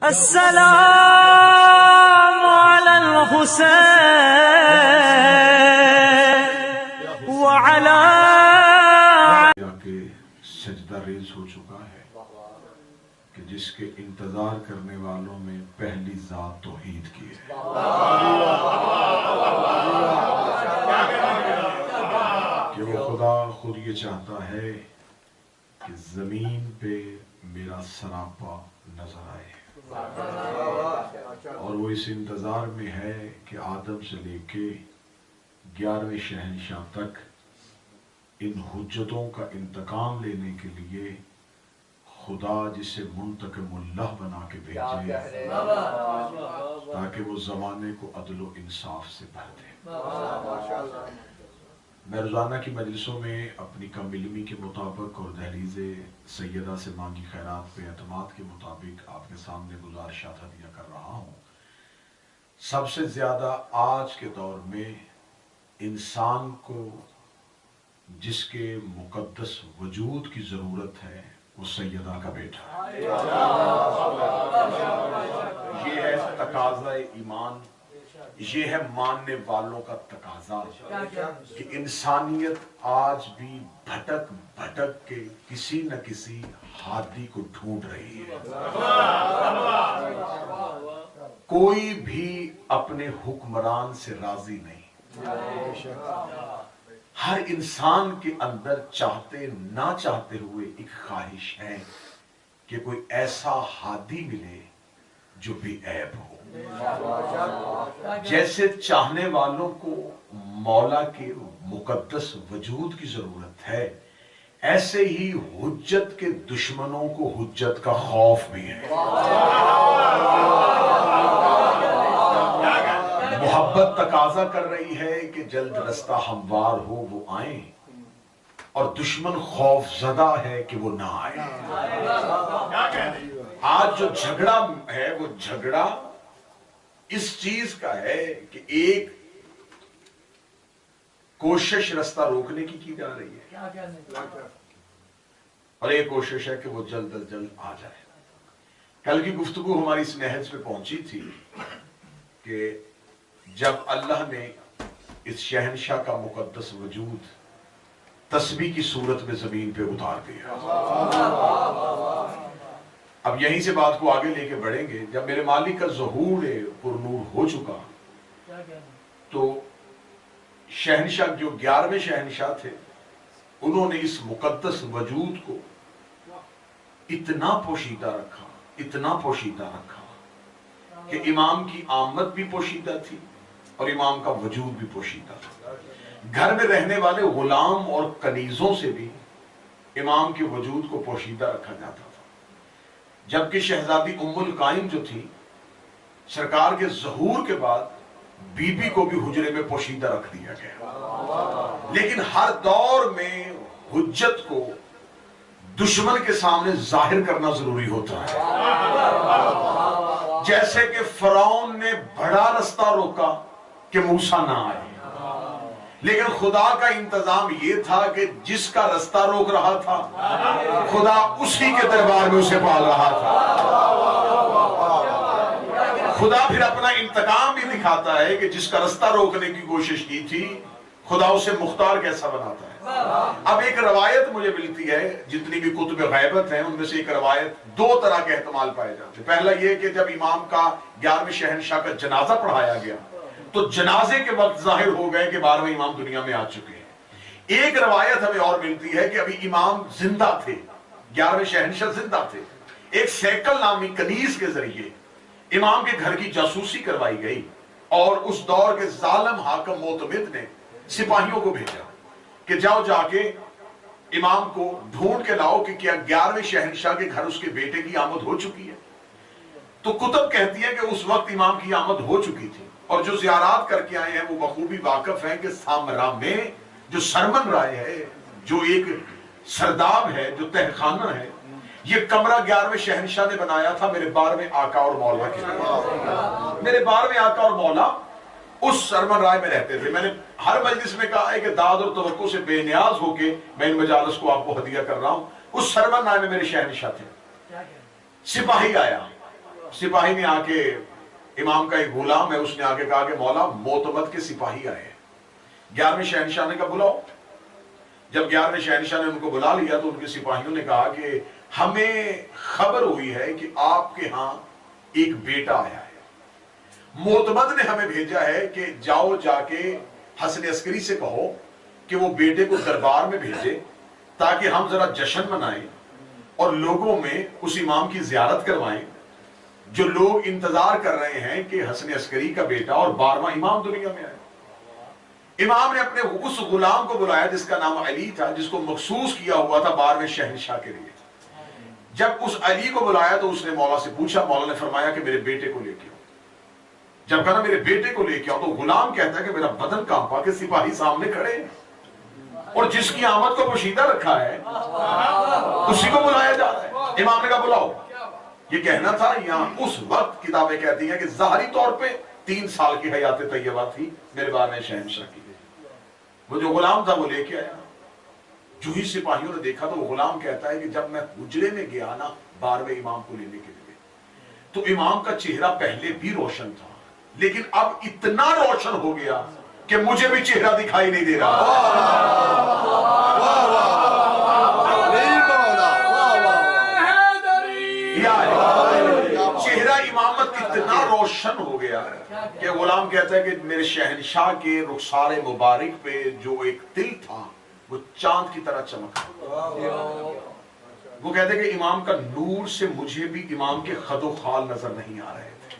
السلام علی الحسین وعلی کہ سجدہ ریز ہو چکا ہے کہ جس کے انتظار کرنے والوں میں پہلی ذات توحید کی ہے، کہ وہ خدا خود یہ چاہتا ہے کہ زمین پہ میرا سراپا نظر آئے، اور وہ اس انتظار میں ہے کہ آدم سے لے کے 11ویں شہنشاہ تک ان حجتوں کا انتقام لینے کے لیے خدا جسے منتقم اللہ بنا کے بھیجے تاکہ وہ زمانے کو عدل و انصاف سے بھر دے۔ میں روزانہ کی مجلسوں میں اپنی کم علمی کے مطابق اور دہلیز سیدہ سے مانگی خیرات پہ اعتماد کے مطابق آپ کے سامنے گزارشات ہدیہ کر رہا ہوں۔ سب سے زیادہ آج کے دور میں انسان کو جس کے مقدس وجود کی ضرورت ہے وہ سیدہ کا بیٹا ہے۔ یہ ہے تقاضا ایمان، یہ ہے ماننے والوں کا تقاضا کہ انسانیت آج بھی بھٹک بھٹک کے کسی نہ کسی ہادی کو ڈھونڈ رہی ہے۔ کوئی بھی اپنے حکمران سے راضی نہیں۔ ہر انسان کے اندر چاہتے نہ چاہتے ہوئے ایک خواہش ہے کہ کوئی ایسا ہادی ملے جو بے عیب ہو۔ جیسے چاہنے والوں کو مولا کے مقدس وجود کی ضرورت ہے، ایسے ہی حجت کے دشمنوں کو حجت کا خوف بھی ہے۔ محبت تقاضا کر رہی ہے کہ جلد رستہ ہموار ہو وہ آئیں، اور دشمن خوف زدہ ہے کہ وہ نہ آئے۔ آج جو جھگڑا ہے وہ جھگڑا اس چیز کا ہے کہ ایک کوشش رستہ روکنے کی جا رہی ہے، اور ایک کوشش ہے کہ وہ جلد از جلد آ جائے۔ کل کی گفتگو ہماری اس نہج پہ پہنچی تھی کہ جب اللہ نے اس شہنشاہ کا مقدس وجود تسبیح کی صورت میں زمین پہ اتار دیا۔ اب یہیں سے بات کو آگے لے کے بڑھیں گے۔ جب میرے مالک کا ظہور پر نور ہو چکا تو شہنشاہ جو 11ویں شہنشاہ تھے انہوں نے اس مقدس وجود کو اتنا پوشیدہ رکھا، اتنا پوشیدہ رکھا کہ امام کی آمد بھی پوشیدہ تھی اور امام کا وجود بھی پوشیدہ تھا۔ گھر میں رہنے والے غلام اور کنیزوں سے بھی امام کے وجود کو پوشیدہ رکھا جاتا تھا، جبکہ شہزادی ام القائم جو تھی سرکار کے ظہور کے بعد بی بی کو بھی حجرے میں پوشیدہ رکھ دیا گیا۔ لیکن ہر دور میں حجت کو دشمن کے سامنے ظاہر کرنا ضروری ہوتا ہے۔ جیسے کہ فرعون نے بڑا رستہ روکا کہ موسیٰ نہ آئے، لیکن خدا کا انتظام یہ تھا کہ جس کا رستہ روک رہا تھا خدا اسی کے دربار میں اسے پال رہا تھا۔ خدا پھر اپنا انتقام بھی دکھاتا ہے کہ جس کا رستہ روکنے کی کوشش کی تھی خدا اسے مختار کیسا بناتا ہے۔ اب ایک روایت مجھے ملتی ہے، جتنی بھی کتب غیبت ہیں ان میں سے ایک روایت دو طرح کے احتمال پائے جاتے ہیں۔ پہلا یہ کہ جب امام کا 11ویں شہنشاہ کا جنازہ پڑھایا گیا تو جنازے کے وقت ظاہر ہو گئے کہ 12ویں امام دنیا میں آ چکے ہیں۔ ایک روایت ہمیں اور ملتی ہے کہ ابھی امام زندہ تھے، 11ویں شہنشاہ زندہ تھے۔ ایک سیکل نامی کنیز کے ذریعے امام کے گھر کی جاسوسی کروائی گئی، اور اس دور کے ظالم حاکم معتمد نے سپاہیوں کو بھیجا کہ جاؤ جا کے امام کو ڈھونڈ کے لاؤ کہ کیا 11ویں شہنشاہ کے گھر اس کے بیٹے کی آمد ہو چکی ہے۔ تو کتب کہتی ہے کہ اس وقت امام کی آمد ہو چکی تھی، اور جو زیارات کر کے آئے ہیں وہ بخوبی واقف ہیں کہ سامرا میں جو سرمن رائے ہے، جو ایک سرداب ہے، جو تہخانہ ہے، یہ کمرہ 11ویں شہنشاہ نے بنایا تھا میرے 12ویں آقا اور مولا کے لیے۔ میرے 12ویں آقا اور مولا اس سرمن رائے میں رہتے تھے۔ میں نے ہر مجلس میں کہا ہے کہ داد اور توقع سے بے نیاز ہو کے میں ان مجالس کو آپ کو ہدیہ کر رہا ہوں۔ اس سرمن رائے میں میرے شہنشاہ تھے۔ سپاہی آیا، सिपाही ने आके, इमाम का एक गुलाम है, उसने आके कहा कि मौला मोतमद के सिपाही आए हैं। 11वें शहनशाह ने कहा बुलाओ। जब 11वें शहनशाह ने उनको बुला लिया तो उनके सिपाहियों ने कहा कि हमें खबर हुई है कि आपके यहां एक बेटा आया है, मोतमद ने हमें भेजा है कि जाओ जाके हसन अस्करी से कहो कि वो बेटे को दरबार में भेजे ताकि हम जरा जश्न मनाएं और लोगों में उस इमाम की जियारत करवाएं जो लोग इंतजार कर रहे हैं कि हसन अस्करी का बेटा और 12वां इमाम दुनिया में आए। इमाम ने अपने उस गुलाम को बुलाया जिसका नाम अली था, जिसको मखसूस किया हुआ था 12वें शहनशाह के लिए। जब उस अली को बुलाया तो उसने मौला से पूछा, मौला ने फरमाया कि मेरे बेटे को लेके आओ। जब कहा मेरे बेटे को लेके आओ तो गुलाम कहता है कि मेरा बदन कांपा कि सिपाही सामने खड़े हैं और जिसकी आमद को पोशीदा रखा है उसी को बुलाया जा रहा है। इमाम ने कहा बुलाओ। ये कहना था, यहाँ उस वक्त किताबें कहती हैं कि ज़ाहिरी तौर पे 3 साल की हयात तैयबा थी मेरे 12वें शहनशाह की। वो जो गुलाम था वो लेके आया। जो ही सिपाहियों ने देखा तो वो गुलाम कहता है कि जब मैं हुजरे में गया ना 12वें इमाम को लेने के लिए, तो इमाम का चेहरा पहले भी रोशन था लेकिन अब इतना रोशन हो गया कि मुझे भी चेहरा दिखाई नहीं दे रहा। चेहरा इमामत इतना रोशन हो गया कि गुलाम कहता है कि मेरे शहनशाह के रुखसारे मुबारक पे जो एक तिल था वो चांद की तरह चमका। वो कहते कि इमाम का नूर से मुझे भी इमाम के खदो खाल नजर नहीं आ रहे थे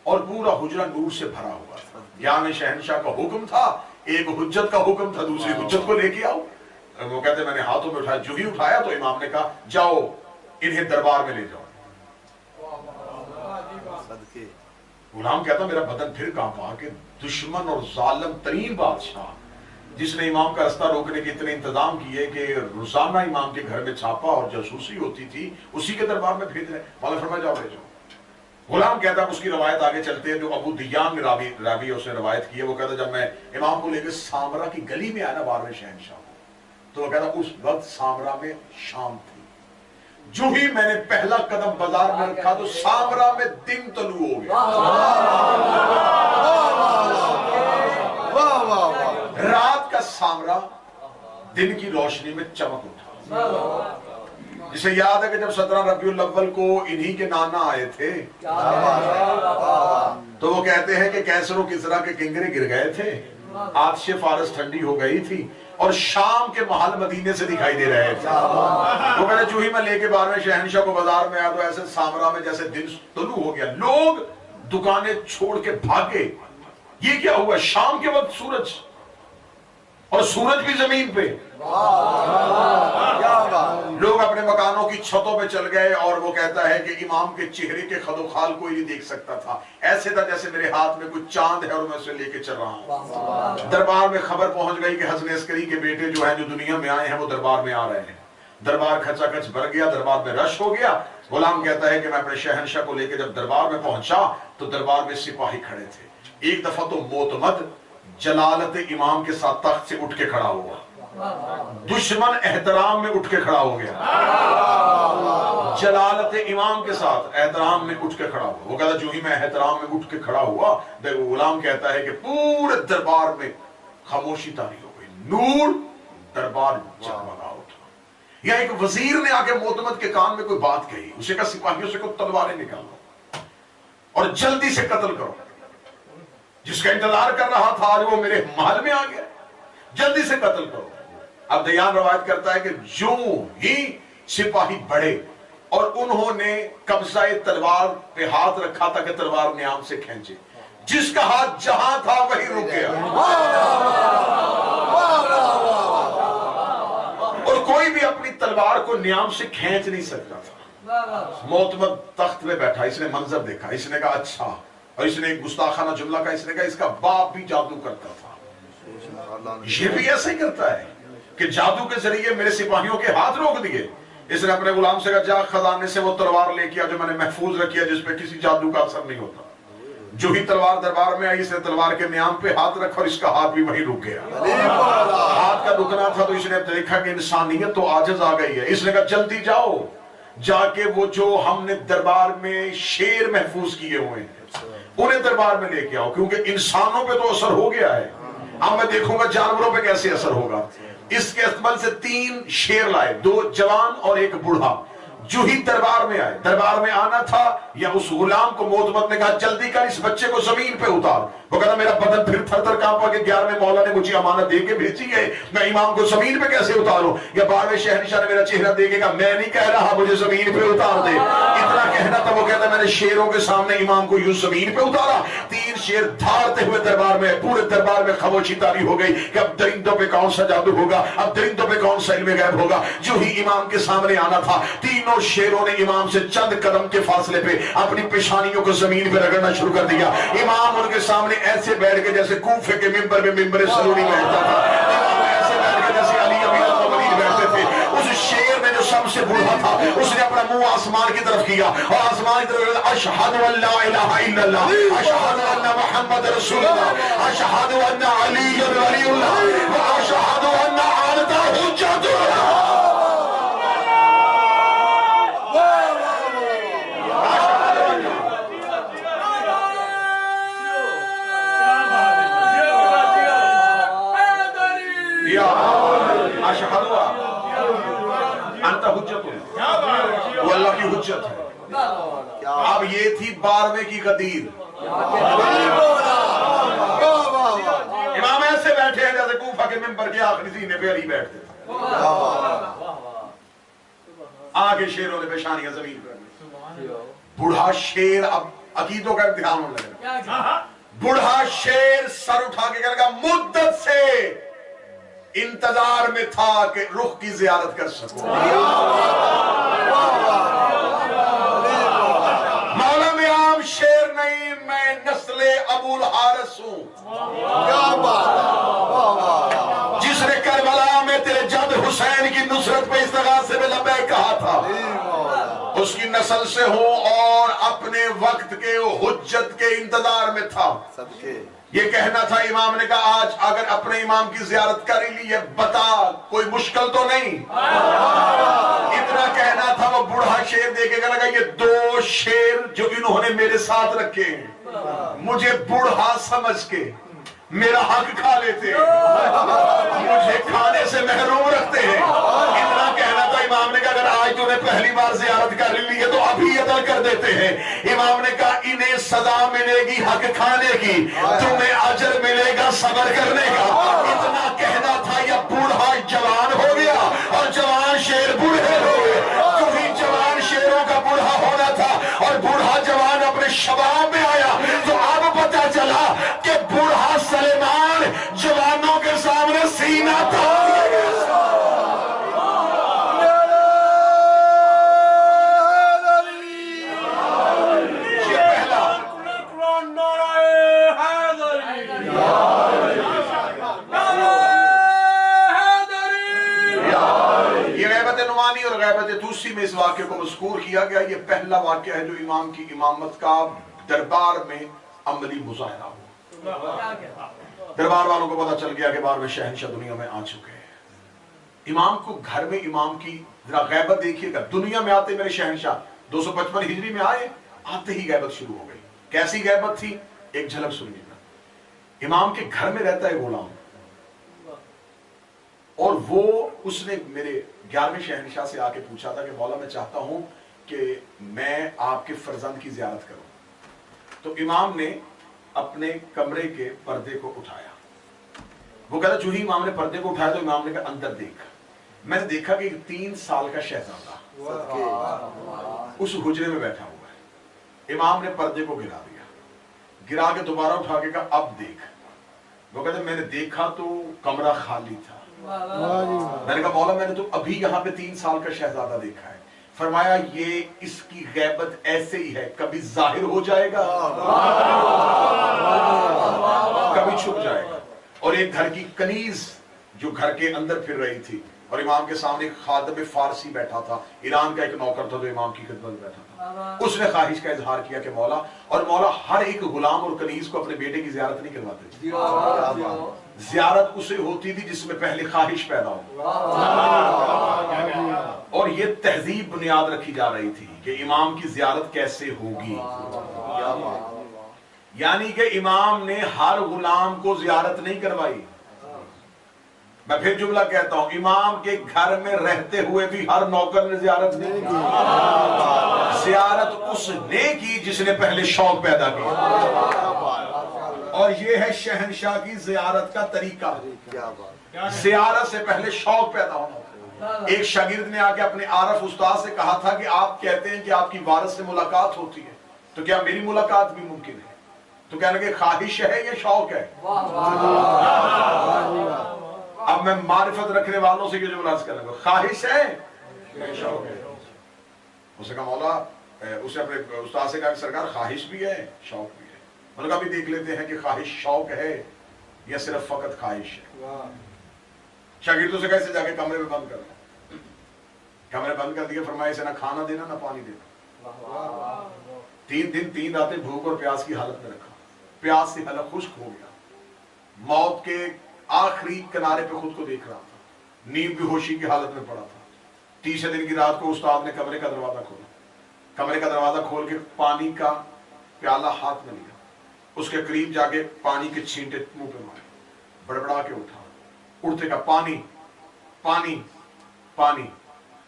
और पूरा हुजरा नूर से भरा हुआ था। यानी शहनशाह का हुक्म था, एक हुज्जत का हुक्म था, दूसरी हुज्जत को लेके आओ। वो कहते मैंने हाथों में उठाया, जो ही उठाया तो इमाम ने कहा जाओ इन्हें दरबार में ले जाओ। गुलाम कहता मेरा बदन फिर कांपा कि दुश्मन और जालिम तरीन बादशाह जिसने इमाम का रास्ता रोकने के इतने इंतजाम किए कि रोजाना इमाम के घर में छापा और जासूसी होती थी, उसी के दरबार में भेज रहे। मौला फरमा जाओ ले जाओ। गुलाम कहता उसकी रवायत आगे चलते हैं जो अबू दियान में रावी उसने रवायत की है। वो कहता जब मैं इमाम को लेकर सामरा की गली में आया ना 12वें शहनशाह, तो वो कहता उस वक्त सामरा में शाम थी। जो ही मैंने पहला कदम बाजार में रखा तो सामरा में दिन तलू हो गया। रात का सामरा दिन की रोशनी में चमक उठा। जिसे याद है कि जब 17 रबीउल अव्वल को इन्हीं के नाना आए थे तो वो कहते हैं कि कैसर और किसरा के किंगरे गिर गए थे, आतिश फारस ठंडी हो गई थी और शाम के महल मदीने से दिखाई दे रहे थे। वो कहते जो ही मैं लेके 12वें शहनशाह को बाजार में आया तो ऐसे सामरा में जैसे दिन तलू हो गया। लोग दुकानें छोड़ के भागे। ये क्या हुआ? शाम के वक्त सूरज, और सूरज भी जमीन पे। लोग अपने मकानों की छतों पे चल गए और वो कहता है कि इमाम के चेहरे के खदोखाल कोई नहीं देख सकता था। ऐसे था जैसे मेरे हाथ में कुछ चांद है और मैं उसे लेके चल रहा हूं। दरबार में खबर पहुंच गई कि हसन अस्करी के बेटे जो है जो दुनिया में आए हैं वो दरबार में आ रहे हैं। दरबार खचाखच भर गया, दरबार में रश हो गया। गुलाम कहता है कि मैं अपने शहनशाह को लेकर जब दरबार में पहुंचा तो दरबार में सिपाही खड़े थे। एक दफा तो मोतमद जलालत इमाम के साथ तख्त से उठ के खड़ा हुआ, दुश्मन एहतराम में उठ के खड़ा हो गया। जलालत इमाम के साथ एहतराम में उठ के खड़ा हुआ। वो कहता जो ही मैं एहतराम में उठ के खड़ा हुआ, गुलाम कहता है कि पूरे दरबार में खामोशी तारी हो गई, नूर दरबार जगमगा उठा। या एक वजीर ने आके मोतमद के कान में कोई बात कही, उसे कहा सिपाहियों से कोई तलवारें निकालो और जल्दी से कत्ल करो। जिसका इंतजार कर रहा था आज वो मेरे महल में आ गया, जल्दी से कत्ल करो। अब दयान रवायत करता है कि जो ही सिपाही बढ़े और उन्होंने कब्ज़ाए तलवार पे हाथ रखा था कि तलवार न्याम से खींचे, जिसका हाथ जहां था वही रुक गया और कोई भी अपनी तलवार को न्याम से खींच नहीं सकता था। मोतमद तख्त में बैठा, इसने मंजर देखा, इसने कहा अच्छा, और इसने एक गुस्ताखाना जुमला का, इसने कहा इसका बाप भी जादू करता था, ये भी ऐसा ही करता है कि जादू के जरिए मेरे सिपाहियों के हाथ रोक दिए। इसने अपने गुलाम से कहा जा खजाने से वो तलवार लेके आ जो मैंने महफूज रखी है, जिसपे किसी जादू का असर नहीं होता। जो ही तलवार दरबार में आई, इसने तलवार के न्याम पे हाथ रखा और इसका हाथ भी वहीं रुक गया। हाथ का रुकना था तो इसने देखा कि इंसानियत तो आजिज आ गई है। इसने कहा जल्दी जाओ जाके वो जो हमने दरबार में शेर महफूज किए हुए हैं उन्हें दरबार में लेके आओ, क्योंकि इंसानों पे तो असर हो गया है, अब मैं देखूंगा जानवरों पे कैसे असर होगा। इसके इस्तेमाल से 3 शेर लाए, 2 जवान और 1 बूढ़ा। जो ही दरबार में आए, दरबार में आना था, या उस गुलाम को मोतबत ने कहा जल्दी कर इस बच्चे को जमीन पे उतार। वो कहता मेरा बदन फिर थर थर कांपा कि 11वें मौला ने मुझे अमानत दे के भेजी है, मैं इमाम को जमीन पे कैसे उतारूं? या 12वें शहनशाह ने मेरा चेहरा देखेगा, मैं नहीं कह रहा मुझे जमीन पे उतार दे। इतना कहना था, वो कहता मैंने शेरों के सामने इमाम को यूं जमीन पे उतारा। 3 शेर धारते हुए दरबार में, पूरे दरबार में खामोशी तारी हो गई कि अब दरिंदों पे कौन सा जादू होगा, अब दरिंदों पे कौन सा इल्म गैब होगा। जो ही इमाम के सामने आना था, तीनों शेरों ने इमाम से चंद कदम के फासले पे अपनी पेशानियों को जमीन पे रगड़ना शुरू कर दिया। इमाम उनके सामने ऐसे बैठ के जैसे कूफे के मिंबर में मिंबर सलूनी बैठता था, इमाम ऐसे बैठ के जैसे अली अमीर मुअम्मिनीन बैठते थे। उस शेर में जो सबसे बूढ़ा था, उसने अपना मुंह आसमान की तरफ किया और आसमान की तरफ अशहदु अल्ला इलाहा इल्लल्लाह, अशहदु अन्ना मुहम्मद रसूलुल्लाह, अशहदु अन्ना अलीयुन वलीयुल्लाह, व अशहदु अन्ना आलता हुज्जतुल्लाह। वो अल्लाह की हुज्जत है। अब ये थी 12वें की कदीर। इमाम ऐसे बैठे हैं जैसे कूफा के मिंबर के आखिरी सीने पे अली बैठते थे। आगे शेरों ने पेशानियां जमीन पर। बूढ़ा शेर, अब अकीदों का ध्यान होने लगा। बूढ़ा शेर सर उठा के कहेगा मुद्दत से इंतजार में था कि रुख की जियारत कर सकूं। मौला में आम शेर नहीं, मैं नस्ले अबुल हारिस हूं। जिसने करबला में तेरे जद हुसैन की नुसरत पे इस्तगासे में लब्बैक कहा था, उसकी नस्ल से हूं और अपने वक्त के हुज्जत के इंतजार में था। ये कहना था, इमाम ने कहा आज अगर अपने इमाम की जियारत कर ली है, बता कोई मुश्किल तो नहीं। इतना कहना था, वो बूढ़ा शेर देखेगा लगा ये 2 शेर जो इन्होंने मेरे साथ रखे हैं, मुझे बूढ़ा समझ के मेरा हक खा लेते हैं, मुझे खाने से महरूम रखते हैं। इतना कहना था, इमाम ने कहा अगर आज तूने पहली बार जियारत कर ली है तो अभी अदा कर देते हैं। इमाम ने कहा इन्हें सजा मिलेगी हक खाने की, तुम्हें अजर मिलेगा सब्र करने का। इतना कहना था, यह बूढ़ा जवान हो गया और जवान शेर बूढ़े हो गए। क्योंकि जवान शेरों का बूढ़ा होना था और बूढ़ा जवान अपने शबाब में आया, तो अब पता चला कि बूढ़ा सलेमान जवानों के सामने सीना तान और गैबत दूसरी में इस वाक्य को मज़कूर किया गया। ये पहला वाक्य है जो इमाम की इमामत का दरबार में अमली मुजाहरा हुआ। दरबार वालों को पता चल गया कि 12वें शहंशाह दुनिया में आ चुके हैं। इमाम को घर में इमाम की जरा गैबत देखिएगा। दुनिया में आते मेरे शहंशाह 255 हिजरी में आए, आते ही गैबत शुरू हो गई। कैसी गैबत थी, एक झलक सुनिएगा। इमाम के घर में रहता है गुलाम, और वो उसने मेरे 11वें शहंशाह से आके पूछा था कि मौला मैं चाहता हूं कि मैं आपके फर्जंद की जियारत करूं। तो इमाम ने अपने कमरे के पर्दे को उठाया। वो कहता जो ही इमाम ने पर्दे को उठाया तो इमाम ने कहा अंदर देख। मैंने देखा कि 3 साल का शहजादा उस हुजरे में बैठा हुआ है। इमाम ने पर्दे को गिरा दिया, गिरा के दोबारा उठा के कहा अब देख। वो कहते मैंने देखा तो कमरा खाली था। मैंने कहा मौला मैंने तो अभी यहाँ पे 3 साल का शहजादा देखा है। फरमाया ये इसकी गैबत ऐसे ही है, कभी जाहिर हो जाएगा कभी छुप जाएगा। और एक घर की कनीज जो घर के अंदर फिर रही थी اور امام کے سامنے ایک خادم فارسی بیٹھا تھا، ایران کا ایک نوکر تھا جو امام کی خدمت میں بیٹھا تھا. اس نے خواہش کا اظہار کیا کہ مولا، اور مولا ہر ایک غلام اور کنیز کو اپنے بیٹے کی زیارت نہیں کرواتے تھے. زیارت اسے ہوتی تھی جس میں پہلے خواہش پیدا ہو. اور یہ تہذیب بنیاد رکھی جا رہی تھی کہ امام کی زیارت کیسے ہوگی. یعنی کہ امام نے ہر غلام کو زیارت نہیں کروائی. میں پھر جملہ کہتا ہوں، امام کے گھر میں رہتے ہوئے بھی ہر نوکر نے زیارت نہیں کی. زیارت اس نے کی جس نے پہلے شوق پیدا کیا. اور یہ ہے شہنشاہ کی زیارت کا طریقہ. زیارت سے پہلے شوق پیدا ہونا. ایک شاگرد نے آ کے اپنے عارف استاد سے کہا تھا کہ آپ کہتے ہیں کہ آپ کی وارث سے ملاقات ہوتی ہے، تو کیا میری ملاقات بھی ممکن ہے؟ تو کہنے لگے خواہش ہے یا شوق ہے؟ اب میں معرفت رکھنے والوں سے یہ جو عرض کرنے کو، خواہش ہے یا شوق ہے؟ اس نے کہا مولا، اسے اپنے استاد سے کہا کہ سرکار خواہش بھی ہے شوق بھی ہے. مطلب ابھی دیکھ لیتے ہیں کہ خواہش شوق ہے یا صرف فقط خواہش ہے. شاگردوں سے کیسے جا کے کمرے میں بند کر، کمرے بند کر دیے. فرمایا اسے نہ کھانا دینا نہ پانی دینا. 3 دن 3 راتیں بھوک اور پیاس کی حالت میں رکھا. پیاس سے حلق خشک ہو گیا. موت کے آخری کنارے پہ خود کو دیکھ رہا تھا. نیند بے ہوشی کی حالت میں پڑا تھا. 30 دن کی رات کو استاد نے کمرے کا دروازہ کھولا. کمرے کا دروازہ کھول کے پانی کا پیالہ ہاتھ میں لیا. اس کے قریب جا کے پانی کے چھینٹے منہ پہ مارے. بڑبڑا کے اٹھا. اٹھتے کا پانی پانی پانی.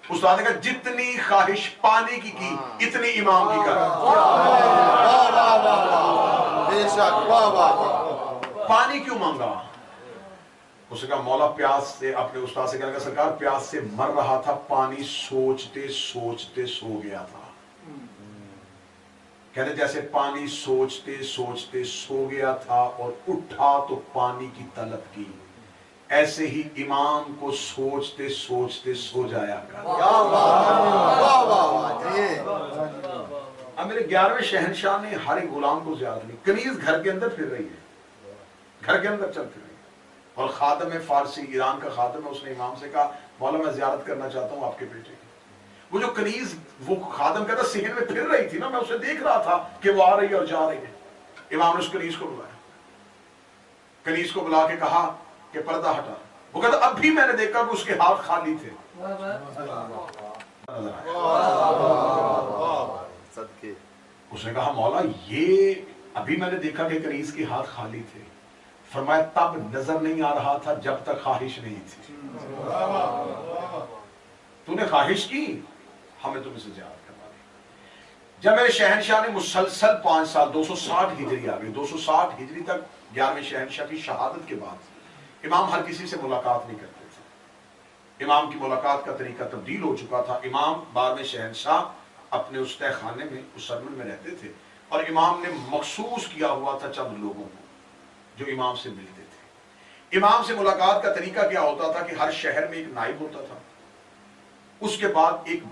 استاد نے کہا جتنی خواہش پانی کی اتنی امام کی کر. پانی کیوں مانگا؟ اس نے کہا مولا پیاس سے، اپنے استاد سے کہا سرکار پیاس سے مر رہا تھا، پانی سوچتے سوچتے سو گیا تھا. کہتے جیسے پانی سوچتے سوچتے سو گیا تھا اور اٹھا تو پانی کی طلب کی، ایسے ہی امام کو سوچتے سوچتے سو جایا کر. اب میرے 11ویں شہنشاہ نے ہر ایک غلام کو زیارت نہیں. کنیز گھر کے اندر پھر رہی ہے، گھر کے اندر چلتی رہی. اور خادم فارسی، ایران کا خادم ہے، اس نے امام سے کہا مولا میں زیارت کرنا چاہتا ہوں آپ کے بیٹے کی. وہ جو کنیز، وہ خادم کہتا صحن میں پھر رہی تھی نا، میں اسے دیکھ رہا تھا کہ وہ آ رہی ہے اور جا رہی ہے. امام نے اس کنیز کو بلایا. کنیز کو بلا کے کہا کہ پردہ ہٹا. وہ کہتا اب بھی میں نے دیکھا کہ اس کے ہاتھ خالی تھے. اس نے کہا مولا یہ ابھی میں نے دیکھا کہ کنیز کے ہاتھ خالی تھے. فرمایا تب نظر نہیں آ رہا تھا جب تک خواہش نہیں تھی. تو نے خواہش کی، ہمیں تم سے زیارت کروا دی. جب میرے شہنشاہ نے مسلسل 5 سال 260 ہجری آ گئی، 260 ہجری تک 11ویں شہنشاہ کی شہادت کے بعد امام ہر کسی سے ملاقات نہیں کرتے تھے. امام کی ملاقات کا طریقہ تبدیل ہو چکا تھا. امام 12ویں شہنشاہ اپنے اس تہ خانے میں، اس سرمن میں رہتے تھے، اور امام نے مخصوص کیا ہوا تھا چند لوگوں کو جو امام سے ملتے تھے. امام سے ملاقات کا طریقہ کیا ہوتا تھا کہ ہر شہر میں ایک نائب ہوتا تھا. اس کے بعد ایک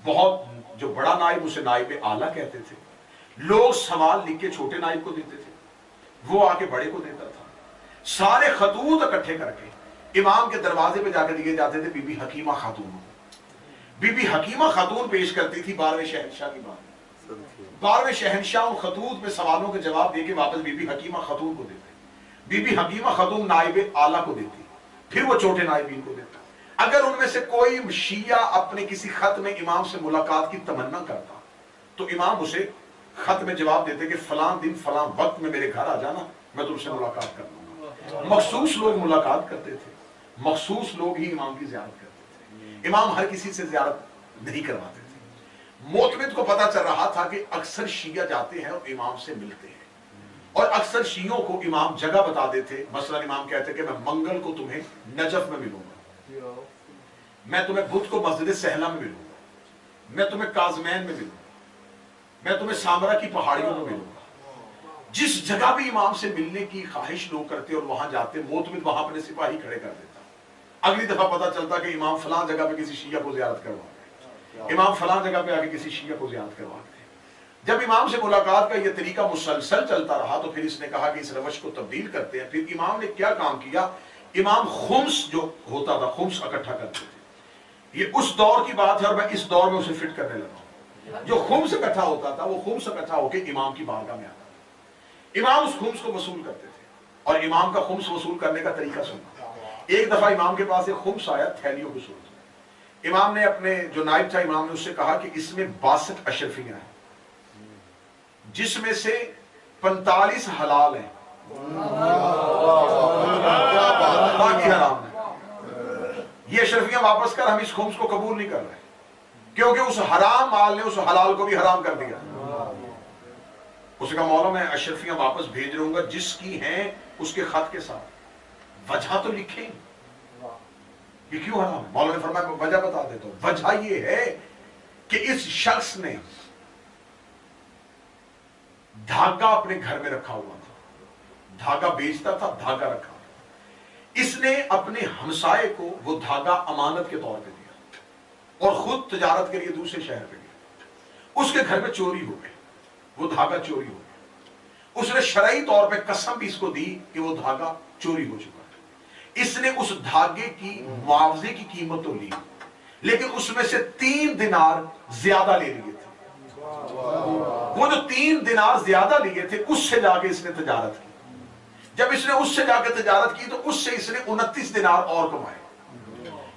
بہت جو بڑا نائب، اسے نائب اعلیٰ کہتے تھے. لوگ سوال لکھ کے چھوٹے نائب کو دیتے تھے، وہ آ کے بڑے کو دیتا تھا. سارے خطوط اکٹھے کر کے امام کے دروازے پہ جا کے دیے جاتے تھے. بی بی حکیمہ خاتون، بی بی حکیمہ خاتون پیش کرتی تھی 12ویں شہنشاہ کی بات. 12ویں شہنشاہ ان خطوط میں سوالوں کے جواب دے کے واپس بی بی حکیمہ خاتون کو دیتے. بی بی حکیمہ خاتون نائب اعلیٰ کو دیتی، پھر وہ چھوٹے نائبین کو دیتا. اگر ان میں سے کوئی شیعہ اپنے کسی خط میں امام سے ملاقات کی تمنا کرتا تو امام اسے خط میں جواب دیتے کہ فلاں دن فلاں وقت میں میرے گھر آ جانا، میں تم سے ملاقات کر لوں گا. مخصوص لوگ ملاقات کرتے تھے، مخصوص لوگ ہی امام کی زیارت کرتے تھے. امام ہر کسی سے زیارت نہیں کرواتے تھے. معتمد کو پتا چل رہا تھا کہ اکثر شیعہ جاتے ہیں اور امام سے ملتے ہیں، اور اکثر شیعوں کو امام جگہ بتا دیتے. مثلا امام کہتے کہ میں منگل کو تمہیں نجف میں ملوں گا، میں تمہیں بدھ کو مسجد سہلا میں ملوں گا، میں تمہیں کاظمین میں ملوں گا، میں تمہیں سامرا کی پہاڑیوں میں ملوں گا. جس جگہ بھی امام سے ملنے کی خواہش لوگ کرتے اور وہاں جاتے، معتمد وہاں اپنے سپاہی کھڑے کر دیتا. اگلی دفعہ پتا چلتا کہ امام فلاں جگہ پہ کسی شیعہ کو زیارت کروا گئے، امام فلاں جگہ پہ آگے کسی شیعہ کو زیارت کروا گئے. جب امام سے ملاقات کا یہ طریقہ مسلسل چلتا رہا تو پھر اس نے کہا کہ اس روش کو تبدیل کرتے ہیں. پھر امام نے کیا کام کیا؟ امام خمس جو ہوتا تھا، خمس اکٹھا کرتے تھے. یہ اس دور کی بات ہے اور میں اس دور میں اسے فٹ کرنے لگا ہوں. جو خمس اکٹھا ہوتا تھا وہ خمس اکٹھا ہو کے امام کی بارگاہ میں آتا تھا. امام اس خمس کو وصول کرتے تھے اور امام کا خمس وصول کرنے کا طریقہ سننا. ایک دفعہ امام کے پاس ایک خمس آیا تھیلیوں کے صورت میں. امام نے اپنے جو نائب تھا امام نے اس سے کہا کہ اس میں 62 اشرفیاں ہیں جس میں سے 45 حلال ہیں باقی حرام ہیں. یہ اشرفیاں واپس کر، ہم اس خمس کو قبول نہیں کر رہے کیونکہ اس حرام مال نے اس حلال کو بھی حرام کر دیا. اس نے کہا مولا میں اشرفیاں واپس بھیج رہوں گا جس کی ہیں اس کے خط کے ساتھ، وجہ تو لکھیں یہ کیوں حرام ہے. مولا نے فرمایا میں وجہ بتا دیتا ہوں. وجہ یہ ہے کہ اس شخص نے دھاگا اپنے گھر میں رکھا ہوا تھا، دھاگا بیچتا تھا، دھاگا رکھا. اس نے اپنے ہمسائے کو وہ دھاگا امانت کے طور پہ دیا اور خود تجارت کے لیے دوسرے شہر پہ گیا. اس کے گھر میں چوری ہو گئی، وہ دھاگا چوری ہو گیا. اس نے شرعی طور پہ قسم بھی اس کو دی کہ وہ دھاگا چوری ہو چکا ہے. اس نے اس دھاگے کی معاوضے کی قیمت تو لی لیکن اس میں سے 3 دینار زیادہ لے لیے تھے. وہ جو 3 دینار زیادہ لیے تھے اس سے جا کے اس نے تجارت کی. جب اس نے اس سے جا کے تجارت کی تو اس سے اس نے 29 دینار اور کمائے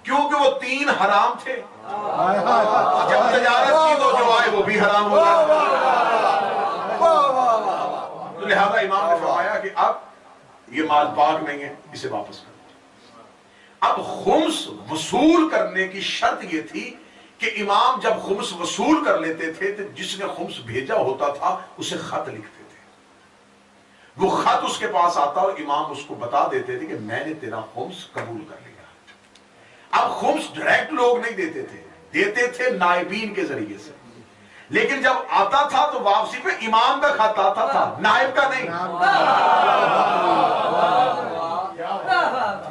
کیونکہ وہ 3 حرام تھے. جب تجارت کی تو جو آئے وہ بھی حرام ہو گیا. تو لہذا امام نے فرمایا کہ اب یہ مال پاک نہیں ہے، اسے واپس کرو. اب خمس وصول کرنے کی شرط یہ تھی کہ امام جب خمس وصول کر لیتے تھے تو جس نے خمس بھیجا ہوتا تھا اسے خط لکھتے تھے. وہ خط اس کے پاس آتا اور امام اس کو بتا دیتے تھے کہ میں نے تیرا خمس قبول کر لیا. اب خمس ڈائریکٹ لوگ نہیں دیتے تھے، دیتے تھے نائبین کے ذریعے سے. لیکن جب آتا تھا تو واپسی پہ امام کا خط آتا تھا، نائب کا نہیں.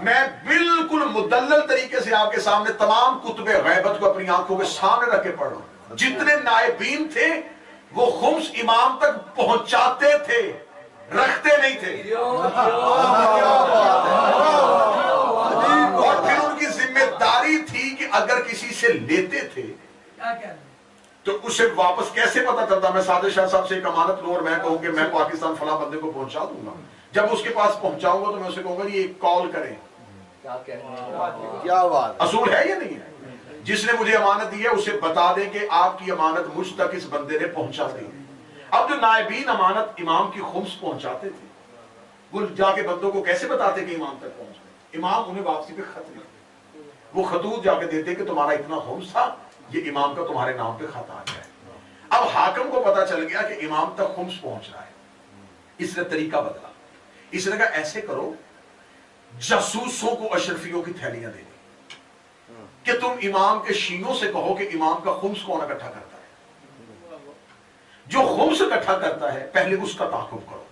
میں بالکل مدلل طریقے سے آپ کے سامنے تمام کتب غیبت کو اپنی آنکھوں کے سامنے رکھ کے پڑھ رہا ہوں. جتنے نائبین تھے وہ خمس امام تک پہنچاتے تھے، رکھتے نہیں تھے. اور پھر ان کی ذمہ داری تھی کہ اگر کسی سے لیتے تھے تو اسے واپس کیسے پتا چلتا. میں سعادت شاہ صاحب سے ایک امانت لوں اور میں کہوں کہ میں پاکستان فلاں بندے کو پہنچا دوں گا. جب اس کے پاس پہنچاؤں گا تو میں اسے کہوں گا یہ کال کریں. کیا بات اصول ہے یا نہیں ہے؟ جس نے مجھے امانت دی ہے اسے بتا دیں کہ آپ کی امانت مجھ تک اس بندے نے پہنچا دی. اب جو نائبین امانت امام کی خمس پہنچاتے تھے وہ جا کے بندوں کو کیسے بتاتے کہ امام تک پہنچ گئے. امام انہیں واپسی پہ خط لکھتے، وہ خطوط جا کے دیتے کہ تمہارا اتنا خمس تھا، یہ امام کا تمہارے نام پہ خط آ گیا ہے. اب حاکم کو پتا چل گیا کہ امام تک خمس پہنچ رہا ہے. اس نے طریقہ بدلا. اس نے کہا ایسے کرو جاسوسوں کو اشرفیوں کی تھیلیاں دے دی کہ تم امام کے شیعوں سے کہو کہ امام کا خمس کون اکٹھا کرتا ہے. جو خمس اکٹھا کرتا ہے پہلے اس کا تعاقب کرو،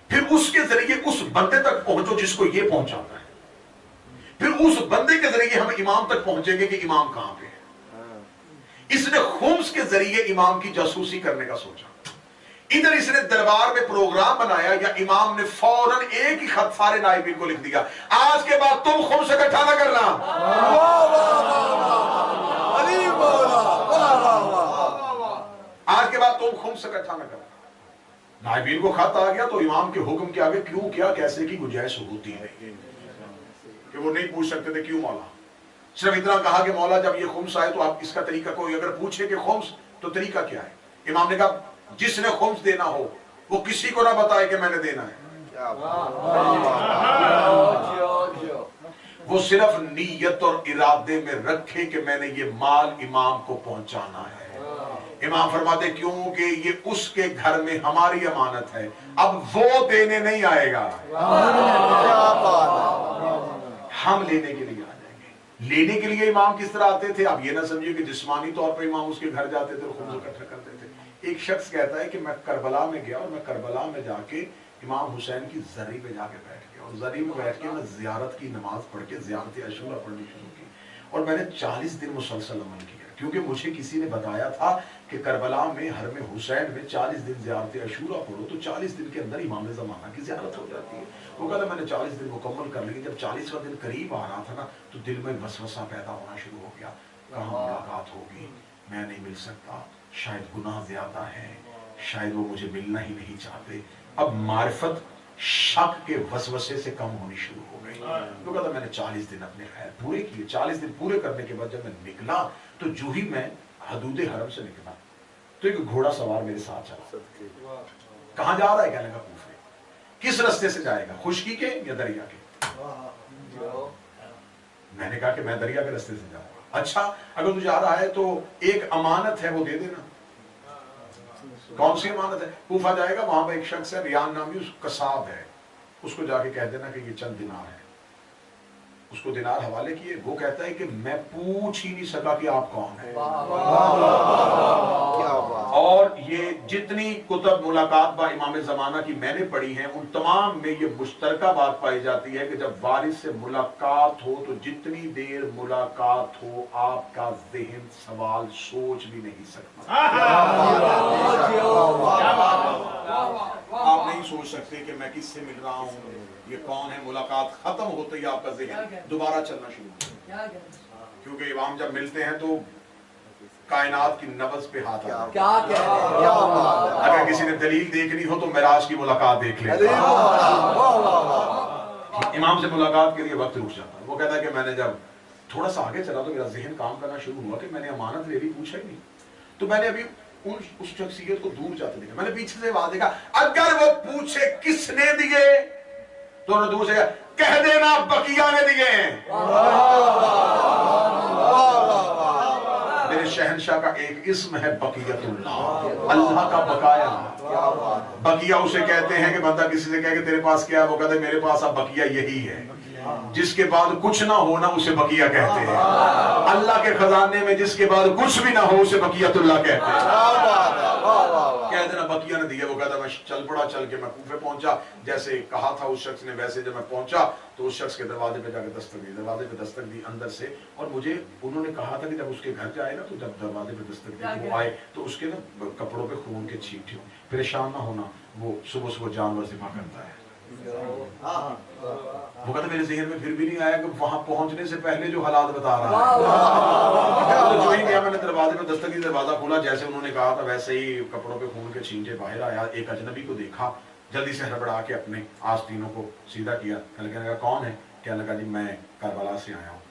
پھر اس کے ذریعے اس بندے تک پہنچو جس کو یہ پہنچاتا ہے، پھر اس بندے کے ذریعے ہم امام تک پہنچیں گے کہ امام کہاں پہ ہے. اس نے خمس کے ذریعے امام کی جاسوسی کرنے کا سوچا. ادھر اس نے دربار میں پروگرام بنایا یا امام نے فوراً ایک ہی خط سارے نائبین کو لکھ دیا، آج کے بعد تم خمس اکٹھا نہ کرنا. آج کے بعد تم خمس اکٹھا نہ کرنا. نائبین کو خط آ گیا تو امام کے حکم کے آگے کیوں کیا کیسے کی گنجائش ہوتی ہے کہ وہ نہیں پوچھ سکتے تھے کیوں مولا. صرف اتنا کہا کہ مولا جب یہ خمس آئے تو آپ اس کا طریقہ کوئی اگر پوچھے کہ خمس تو طریقہ کیا ہے. امام نے کہا جس نے خمس دینا ہو وہ کسی کو نہ بتائے کہ میں نے دینا ہے. وہ صرف نیت اور ارادے میں رکھے کہ میں نے یہ مال امام کو پہنچانا ہے. امام فرماتے کیوں کہ یہ اس کے گھر میں ہماری امانت ہے، اب وہ دینے نہیں آئے گا، ہم لینے کے لیے آ جائیں گے. لینے کے لیے امام کس طرح آتے تھے؟ آپ یہ نہ سمجھے کہ جسمانی طور پہ امام اس کے گھر جاتے تھے اور خمس اکٹھا کرتے تھے. ایک شخص کہتا ہے کہ میں کربلا میں گیا اور میں کربلا میں جا کے امام حسین کی زری پہ جا کے بیٹھ گیا اور زری میں بیٹھ کے میں زیارت کی نماز پڑھ کے زیارت عاشورہ پڑھنی شروع کی اور میں نے 40 دن مسلسل عمل کیا کیونکہ مجھے کسی نے بتایا تھا कि करबला में हरम हुसैन में 40 दिन ज़ियारत अशूरा पढ़ो तो 40 दिन के अंदर इमाम ज़माना की ज़ियारत हो जाती है। वो कहता मैंने 40 दिन मुकम्मल कर लिए, जब 40वां दिन करीब आ रहा था ना तो दिल में वसवसा पैदा होना शुरू हो गया, कहाँ मुलाकात होगी, मैं नहीं मिल सकता, शायद गुनाह ज़्यादा है, शायद वो मुझे मिलना ही नहीं चाहते। अब मारिफत शक के वसवसे से कम होनी शुरू हो गई। तो कहता मैंने 40 दिन अपने खैर पूरे किए। 40 दिन पूरे करने के बाद जब मैं निकला तो जो ही मैं हदूद हरम से निकला तो एक घोड़ा सवार मेरे साथ चला। कहां जा रहा है? कहने का कूफे। किस रास्ते से जाएगा, खुशकी के या दरिया के? मैंने कहा कि मैं दरिया के रास्ते से जाऊंगा। अच्छा, अगर तू जा रहा है तो एक अमानत है वो दे देना। कौन सी अमानत है? कूफा जाएगा, वहां पर एक शख्स है रियान नामी, उस कसाब है, उसको जाके कह देना कि ये चंद दिनार है। उसको दिनार हवाले किए, वो कहता है कि मैं पूछ ही नहीं सका कि आप कौन है। और ये जितनी कुतब मुलाकात बा इमाम ज़माना की मैंने पढ़ी हैं, उन तमाम में ये मुश्तरका बात पाई जाती है कि जब वारिस से मुलाकात हो तो जितनी देर मुलाकात हो आपका ज़हन सवाल सोच भी नहीं सकता। आप नहीं सोच सकते कि मैं किससे मिल रहा हूँ, ये कौन है। मुलाकात खत्म होते ही आपका ज़हन दोबारा चलना शुरू हो जाता है, क्योंकि इमाम जब मिलते हैं तो कायनात की नब्ज़ पे हाथ आ जाता है। अगर किसी ने दलील देखनी हो तो मेराज की मुलाकात देख ले। इमाम से मुलाकात के लिए वक्त रुक जाता है। वो कहता है कि मैंने जब थोड़ा सा आगे चला तो मेरा ज़हन काम करना शुरू हुआ कि मैंने अमानत ले ली, पूछा ही नहीं। तो मैंने अभी उस शख्सियत को दूर जाते देखा, मैंने पीछे से आवाज देखा, अगर वो पूछे किसने दिए तो उन्होंने दूर से कह देना बकिया ने दिए हैं। मेरे शहनशाह का एक इस्म है बकियतुल्लाह, अल्लाह का बकाया। बकिया उसे कहते हैं कि बंदा किसी से कहे कि तेरे पास क्या है, वो कहते मेरे पास अब बकिया यही है। जिसके बाद कुछ ना हो ना उसे बकिया कहते हैं। अल्लाह के खजाने में जिसके बाद कुछ भी ना हो उसे बकियतुल्लाह कहते हैं। कह देना बकिया ने दिया। वो कहता मैं चल पड़ा, चल के मैं कूफे पहुंचा, जैसे कहा था उस शख्स ने वैसे जब मैं पहुंचा तो उस शख्स के दरवाजे पे जाकर दस्तक दी, दरवाजे पे दस्तक दी अंदर से। और मुझे उन्होंने कहा था कि जब उसके घर जाए ना तो जब दरवाजे पे दस्तक दी वो आए तो उसके ना कपड़ों पे खून के छींटे हो, परेशान ना होना, वो सुबह सुबह जानवर ज़िबा करता है। वो कहता मेरे ज़हन में फिर भी नहीं आया कि वहां पहुंचने से पहले जो हालात बता रहा है। तो जो ही गया, मैंने दरवाजे पे दस्तक दी, दरवाजा खोला, जैसे उन्होंने कहा था वैसे ही कपड़ों पे खून के छींटे बाहर आया। एक अजनबी को देखा, जल्दी से हड़बड़ा के अपने आस्तीनों को सीधा किया। कहने लगा कौन है? कहने लगा जी मैं करबला से आया हूँ।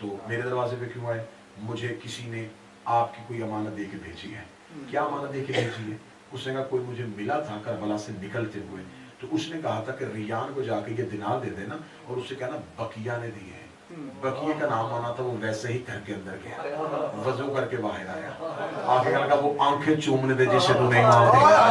तो मेरे दरवाजे पे क्यों आए? मुझे किसी ने आपकी कोई अमानत दे के भेजी है। क्या अमानत दे के भेजी है? उसने कहा कोई मुझे मिला था करबला से निकलते हुए, तो उसने कहा था कि रियान को जाके ये दिनार दे देना और उससे कहना बकिया ने दिए हैं। बकिया का नाम आना था। वो वैसे ही घर के अंदर गया, वजू करके बाहर आया, आगे लगा वो आंखें चूमने दे जिससे तूने इमाम देखा,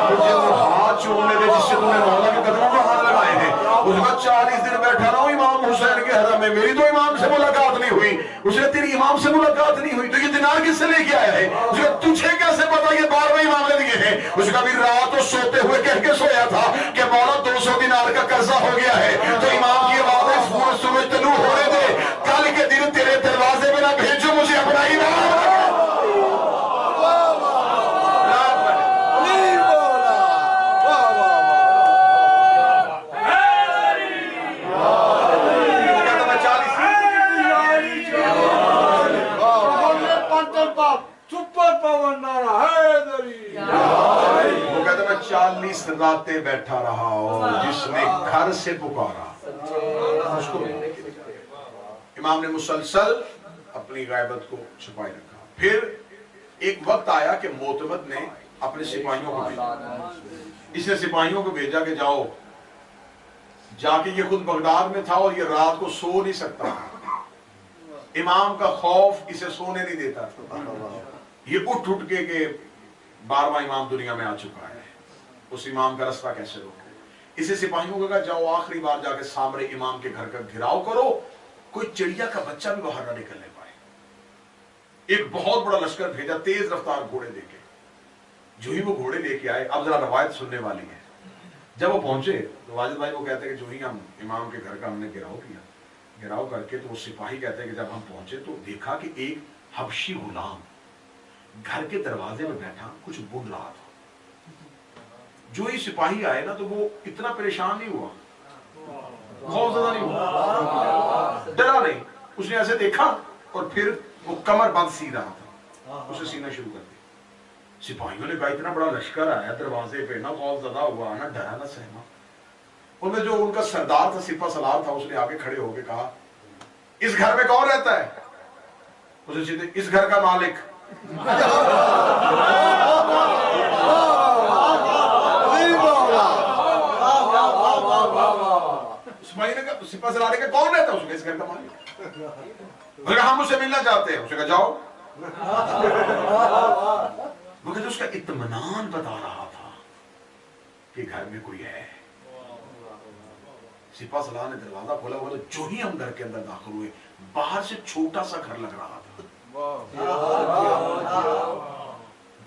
मुझे वो हाथ चूमने दे जिससे तूने मौला के कदमों में हाथ लगाए हैं। उसका 40 दिन बैठा रहा हूँ इमाम हुसैन के हरम में, मेरी तो इमाम से मुलाकात नहीं हुई। उसने तेरी इमाम से मुलाकात नहीं हुई तो ये दिनार किससे लेके आया है? उसका तुझे कैसे पता ये 12वें इमाम ने दिए हैं? उसका भी रात तो सोते हुए कह के सोया था कि मौला 200 दिनार का कर्जा हो गया है। तो इमाम की आवाज़ सूरज तलू होने दे, कल के दिन तेरे दरवाजे में ना भेजो मुझे अपना इमाम। वो कहता मैं 40 रातें बैठा रहा और जिसने घर से पुकारा उसको इमाम ने मुसलसल अपनी गैबत को छुपाए रखा। फिर एक वक्त आया कि मोतमद ने अपने सिपाहियों को भेजा। इसने सिपाहियों को भेजा कि जाओ, जाके ये खुद बगदाद में था और ये रात को सो नहीं सकता, इमाम का खौफ इसे सोने नहीं देता था। ये उठ के 12वां इमाम दुनिया में आ चुका है, उस इमाम का रास्ता कैसे रोके? इसे सिपाहियों को कहा जाओ आखिरी बार जाके सामने इमाम के घर का घेराव करो, कोई चिड़िया का बच्चा भी बाहर ना निकलने पाए। एक बहुत बड़ा लश्कर भेजा तेज रफ्तार घोड़े लेके। जो ही वो घोड़े लेके आए, अब जरा रवायत सुनने वाली है। जब वो पहुंचे तो वाजिद भाई वो कहते हैं कि जो ही हम इमाम के घर का हमने घेराव किया, घेराव करके तो वो सिपाही कहते हैं कि जब हम पहुंचे तो देखा कि एक हबशी गुलाम घर के दरवाजे में बैठा कुछ बुन रहा था। जो ही सिपाही आए ना तो वो इतना परेशान नहीं हुआ, बहुत ज्यादा नहीं हुआ, डरा नहीं। उसने ऐसे देखा और फिर वो कमर बंद सी रहा था, उसे सीना शुरू कर दिया। सिपाहियों ने कहा इतना बड़ा लश्कर आया दरवाजे पे, ना बहुत ज्यादा हुआ, ना डरा ना सहमा। उनमें जो उनका सरदार था, सिपा सलार था, उसने आगे खड़े होकर कहा इस घर में कौन रहता है? उसे सीधे इस घर का मालिक। सिपा सलार का कौन रहता है? उसने इस घर का मालिक। उसने हम उससे मिलना चाहते हैं। उसने कहा जाओ। वो कहते उसका इत्मीनान बता रहा था कि घर में कोई है। सिपा सलार ने दरवाजा खोला हुआ तो जो ही हम घर के अंदर दाखिल हुए, बाहर से छोटा सा घर लग रहा था।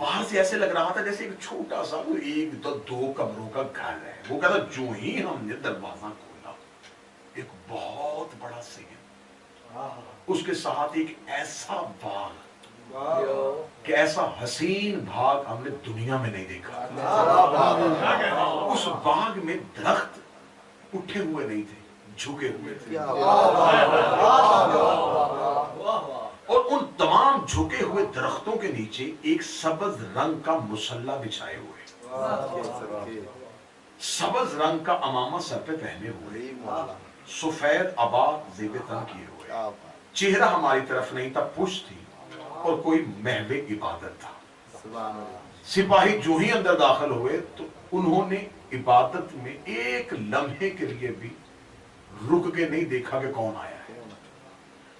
बाहर से ऐसे लग रहा था जैसे एक छोटा सा वो 1-2 कमरों का घर है। वो कहता जो ही हमने दरवाजा खोला, एक बहुत बड़ा सिंह, उसके साथ एक ऐसा बाग कि ऐसा हसीन बाग हमने दुनिया में नहीं देखा। उस बाग में दरख्त उठे हुए नहीं थे, झुके हुए थे, और उन तमाम झुके हुए दरख्तों के नीचे एक सबज रंग का मुसल्ला बिछाए हुए, सबज रंग का अमामा सर पे पहने हुए, सफेद अबा ज़ेब तन किए हुए। चेहरा हमारी तरफ नहीं था, पुश थी और कोई महवे इबादत था। सिपाही जो ही अंदर दाखिल हुए तो उन्होंने इबादत में एक लम्हे के लिए भी रुक के नहीं देखा कि कौन आया है।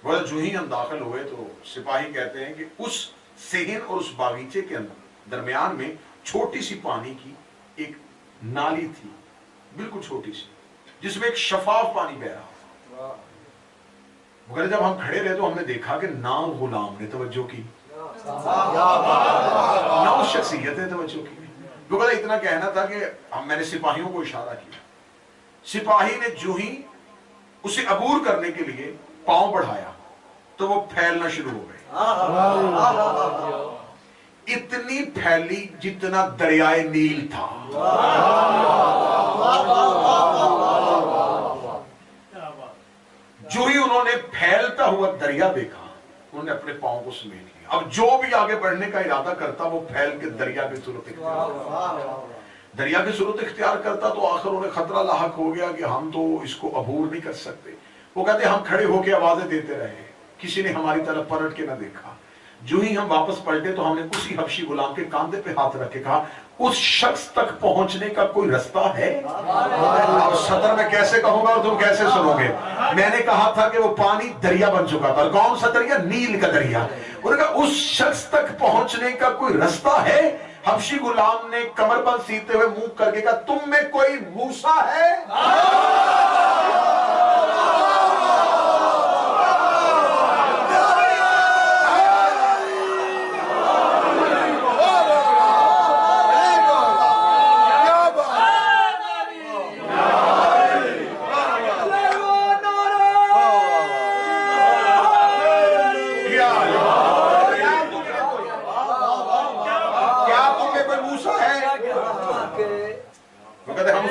वह जो ही हम दाखिल हुए तो सिपाही कहते हैं कि उस सेहन और उस बागीचे के अंदर दरमियान में छोटी सी पानी की एक नाली थी, बिल्कुल छोटी सी, जिसमें एक शफाफ पानी बह रहा था। मगर जब हम खड़े रहे तो हमने देखा कि ना गुलाम ने तवज्जो की, ना उस शख्सियत ने तवज्जो की। तो इतना कहना था कि मैंने सिपाहियों को इशारा किया। सिपाही ने जो ही उसे अबूर करने के लिए पांव बढ़ाया तो वो फैलना शुरू हो गए। इतनी फैली जितना दरियाए नील था। जो ही उन्होंने फैलता हुआ दरिया देखा, उन्होंने अपने पांव को समेट लिया। अब जो भी आगे बढ़ने का इरादा करता वो फैल के दरिया की सूरत इख्तियार करता तो आखिर उन्हें खतरा लाहक हो गया कि हम तो इसको अबूर नहीं कर सकते। वो कहते हम खड़े होके आवाजें देते रहे, किसी ने हमारी तरफ पलट के ना देखा। जो ही हम वापस पलटे तो हमने उसी हबशी गुलाम के कांधे पे हाथ रख के कहा उस शख्स तक पहुंचने का कोई रास्ता है? अब सदर में कैसे कहूंगा और तुम कैसे सुनोगे? मैंने कहा था कि वो पानी दरिया बन चुका था। कौन सा दरिया? नील का दरिया। उन्होंने कहा उस शख्स तक पहुंचने का कोई रास्ता है? हबशी गुलाम ने कमरबंद सीते हुए मुंह करके कहा तुम में कोई मूसा है?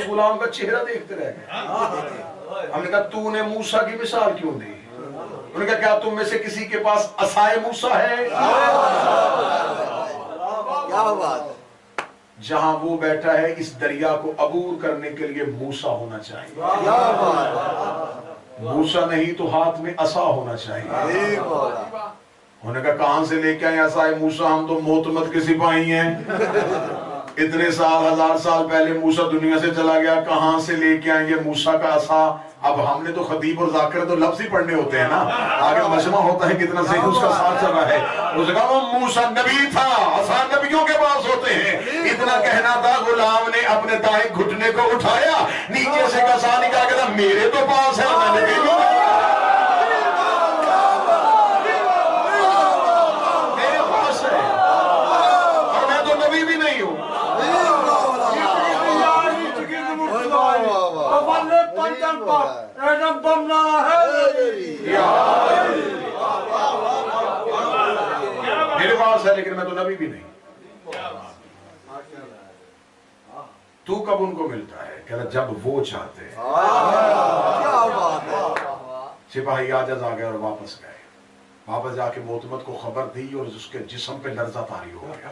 गुलाम का चेहरा देखते रह गए। हमने कहा तूने मूसा की मिसाल क्यों दी? उन्होंने कहा क्या तुम में से किसी के पास असाए मूसा है? क्या बात। जहां वो बैठा है इस दरिया को अबूर करने के लिए मूसा होना चाहिए। मूसा नहीं तो हाथ में असा होना चाहिए। उन्होंने कहा कहां से लेके आए असाए मूसा? हम तो मोहतमद के सिपाही हैं। इतने साल, 1000 साल पहले मूसा दुनिया से चला गया, कहां से लेके आएंगे मूसा का असा? अब हमने तो खतीब और जाकिर तो लफ्ज ही पढ़ने होते हैं ना, आगे मजमा होता है कितना सही उसका साथ चल रहा है। उसने कहा वो मूसा नबी था, असा नबियों के पास होते हैं। इतना कहना था, गुलाम ने अपने दाएं घुटने को उठाया, नीचे से कसा निकाल के था मेरे तो पास है, मैंने मेरे पास है और मैं तो नबी भी नहीं हूं। मेरे पास है लेकिन मैं तो नबी भी नहीं। तू कब उनको मिलता है? कह रहा जब वो चाहते हैं। सिपाही आजाद आ गए और वापस गए। वापस जाके मोतमत को खबर दी और उसके जिस्म पे लर्जा तारी हो गया,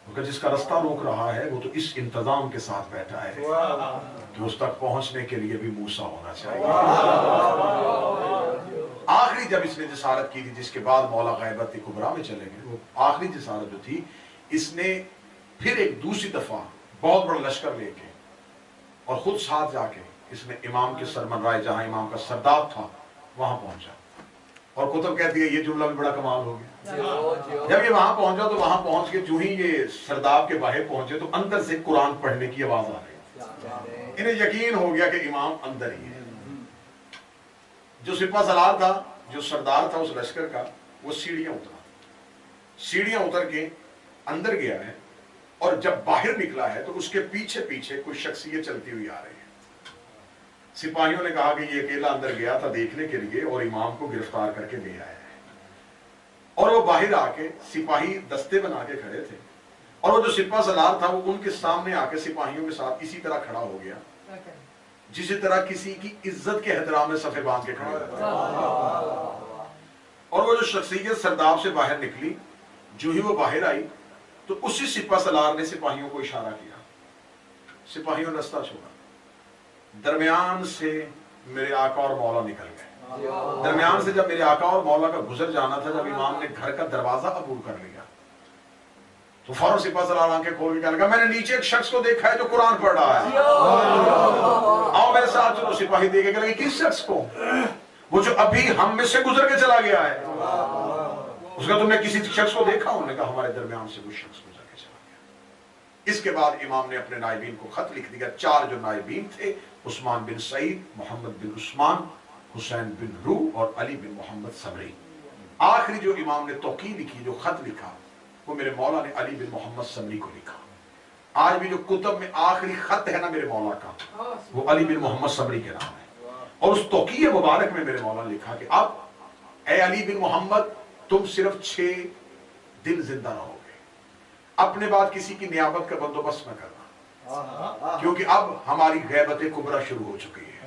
क्योंकि जिसका रास्ता रोक रहा है वो तो इस इंतजाम के साथ बैठा है कि उस तक पहुंचने के लिए भी मूसा होना चाहिए। आखिरी जब इसने जिसारत की थी, जिसके बाद मौला गैबत कुबरा में चले गए, वो आखिरी जिसारत जो थी, इसने फिर एक दूसरी दफा बहुत बड़ा लश्कर लेके और खुद साथ जाके इसने इमाम के सरमन राय, जहां इमाम का सरदार था, वहां पहुंचा। और कुतुब कहती है ये जुमला भी बड़ा कमाल हो गया। जब ये वहां पहुंचा तो वहां पहुंच के जो ही ये सरदार के बाहर पहुंचे तो अंदर से कुरान पढ़ने की आवाज आ रही। इन्हें यकीन हो गया कि इमाम अंदर ही है। जो सिपा सलार था, जो सरदार था उस लश्कर का, वो सीढ़ियां उतर के अंदर गया है और जब बाहर निकला है तो उसके पीछे पीछे कोई शख्सियत चलती हुई आ रही है। सिपाहियों ने कहा कि ये अकेला अंदर गया था देखने के लिए और इमाम को गिरफ्तार करके ले आया है। और वो बाहर आके सिपाही दस्ते बना के खड़े थे और वो जो सिपा सलार था वो उनके सामने आके सिपाहियों के साथ इसी तरह खड़ा हो गया जिसी तरह किसी की इज्जत के एहतराम में सफे बांध के खड़े होते। और वो जो शख्सियत सरदार से बाहर निकली, जो ही वो बाहर आई तो उसी सिपा सलार ने सिपाहियों को इशारा किया। सिपाहियों ने रास्ता छोड़ा, दरमियान से मेरे आका और मौला निकल गए। दरमियान से जब मेरे आका और मौला का गुजर जाना था, जब इमाम ने घर का दरवाजा अबूर कर लिया तो फौरन सिपा सलार आंखें खोल के कहने लगा, मैंने नीचे एक शख्स को देखा है जो कुरान पढ़ रहा है, आओ मेरे साथ चलो। सिपाही देखे कहने लगे किस शख्स को? वो जो अभी हम में से गुजर के चला गया है। उसका तुमने किसी शख्स को देखा? उन्होंने कहा हमारे दरमियान से कोई शख्स गुजर के चला गया। इसके बाद इमाम ने अपने नायबीन को खत लिख दिया। 4 जो नायबीन थे, उस्मान बिन सईद, मोहम्मद बिन उस्मान, हुसैन बिन रू और अली बिन मोहम्मद समरी। आखिरी जो इमाम ने तौकील लिखी, जो खत लिखा, वो मेरे मौला ने अली बिन मोहम्मद समरी को लिखा। आज भी जो कुतुब में आखिरी खत है ना मेरे मौला का, वो अली बिन मोहम्मद समरी के नाम है। और उस तौकीय मुबारक में मेरे मौला ने लिखा कि अब ए अली बिन मोहम्मद, तुम सिर्फ 6 दिन जिंदा रहोगे, अपने बाद किसी की नियाबत का बंदोबस्त न करना, क्योंकि अब हमारी गैबत कुबरा शुरू हो चुकी है।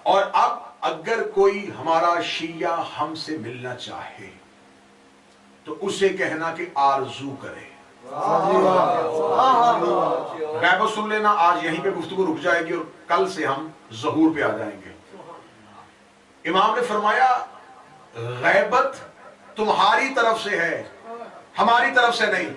और अब अगर कोई हमारा शिया हमसे मिलना चाहे तो उसे कहना कि आरजू करे। गैबत सुन लेना। आज यहीं पे गुफ्तगू रुक जाएगी और कल से हम ज़हूर पे आ जाएंगे। इमाम ने फरमाया गैबत तुम्हारी तरफ से है, हमारी तरफ से नहीं।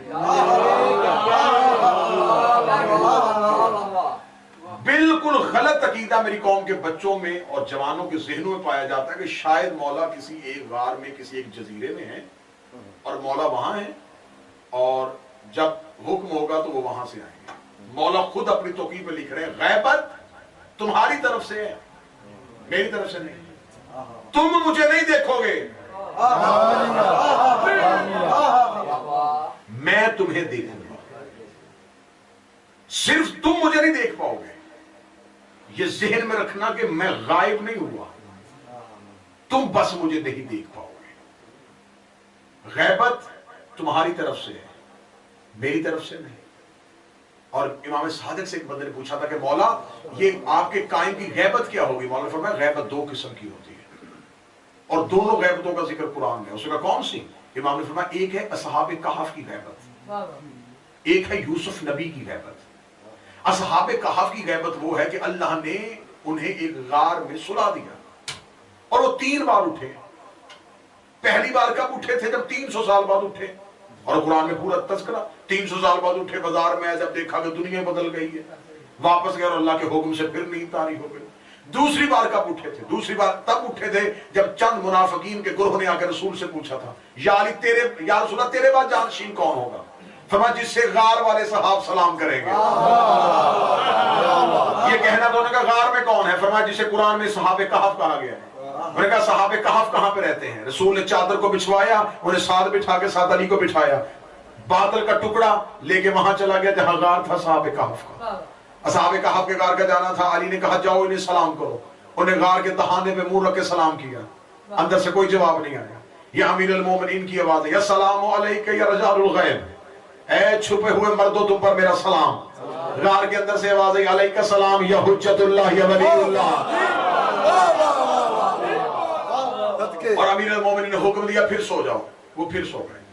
बिल्कुल गलत अकीदा मेरी कौम के बच्चों में और जवानों के जहनों में पाया जाता है कि शायद मौला किसी एक गार में, किसी एक जजीरे में है और मौला वहां है और जब हुक्म होगा तो वो वहां से आएंगे। मौला खुद अपनी तौकीद पे लिख रहे हैं गैबत तुम्हारी तरफ से है, मेरी तरफ से नहीं। तुम मुझे नहीं देखोगे, मैं तुम्हें देखूंगा। सिर्फ तुम मुझे नहीं देख पाओगे। ये जहन में रखना कि मैं गायब नहीं हुआ, तुम बस मुझे नहीं देख पाओगे। गैबत तुम्हारी तरफ से है, मेरी तरफ से नहीं। और इमाम सादिक से एक बंदे ने पूछा था कि मौला ये आपके कायम की गैबत क्या होगी? मौला ने फरमाया गैबत 2 किस्म की होती है और दोनों गैबतों का जिक्र कुरान में। उसने कहा कौन सी? इमाम ने फरमाया एक है असहाबे कहफ की गैबत, एक है यूसुफ नबी की गैबत। असहाबे कहफ की गैबत वो है कि अल्लाह ने उन्हें एक गार में सुला दिया और वो 3 बार उठे। पहली बार कब उठे थे? जब 300 साल बाद उठे। और कुरान में पूरा तज़किरा 300 साल बाद उठे। बाजार में जब देखा कि दुनिया बदल गई है, वापस गए और अल्लाह के हुक्म से फिर नींद तारी हो गई। दूसरी बार कब उठे थे? दूसरी बार तब उठे थे जब चंद मुनाफिकीन के गुरोह ने आकर रसूल से पूछा था या अली या रसूल तेरे बाद जानशीन कौन होगा? फरमाया जिससे गार वाले सहाब सलाम करेंगे। ये कहना तो उन्होंने कहा गार में कौन है? फरमाया जिसे कुरान में सहाबे कहफ कहा गया है। उन्होंने कहा सहाबे कहफ कहां पे रहते हैं? रसूल ने चादर को बिछवाया, उन्हें साथ बिठा के साथ अली को बिठाया, बादल का टुकड़ा लेके वहां चला गया जहां गार था सहाबे कहफ का। असहाबे कहफ के गार का जाना था। अली ने कहा जाओ इन्हें सलाम करो। उन्हें गार के दहाने पे मुंह रख के सलाम किया, अंदर से कोई जवाब नहीं आया। یہ امیر المومنین کی آواز ہے، یا سلام علیکہ یا رجال الغیب، اے چھپے ہوئے مردوں تم پر میرا سلام۔ غار کے اندر سے آواز ہے، علیکہ السلام یا حجت اللہ یا ولی اللہ۔ اور امیر المومنین نے حکم دیا پھر سو جاؤ، وہ پھر سو گئے۔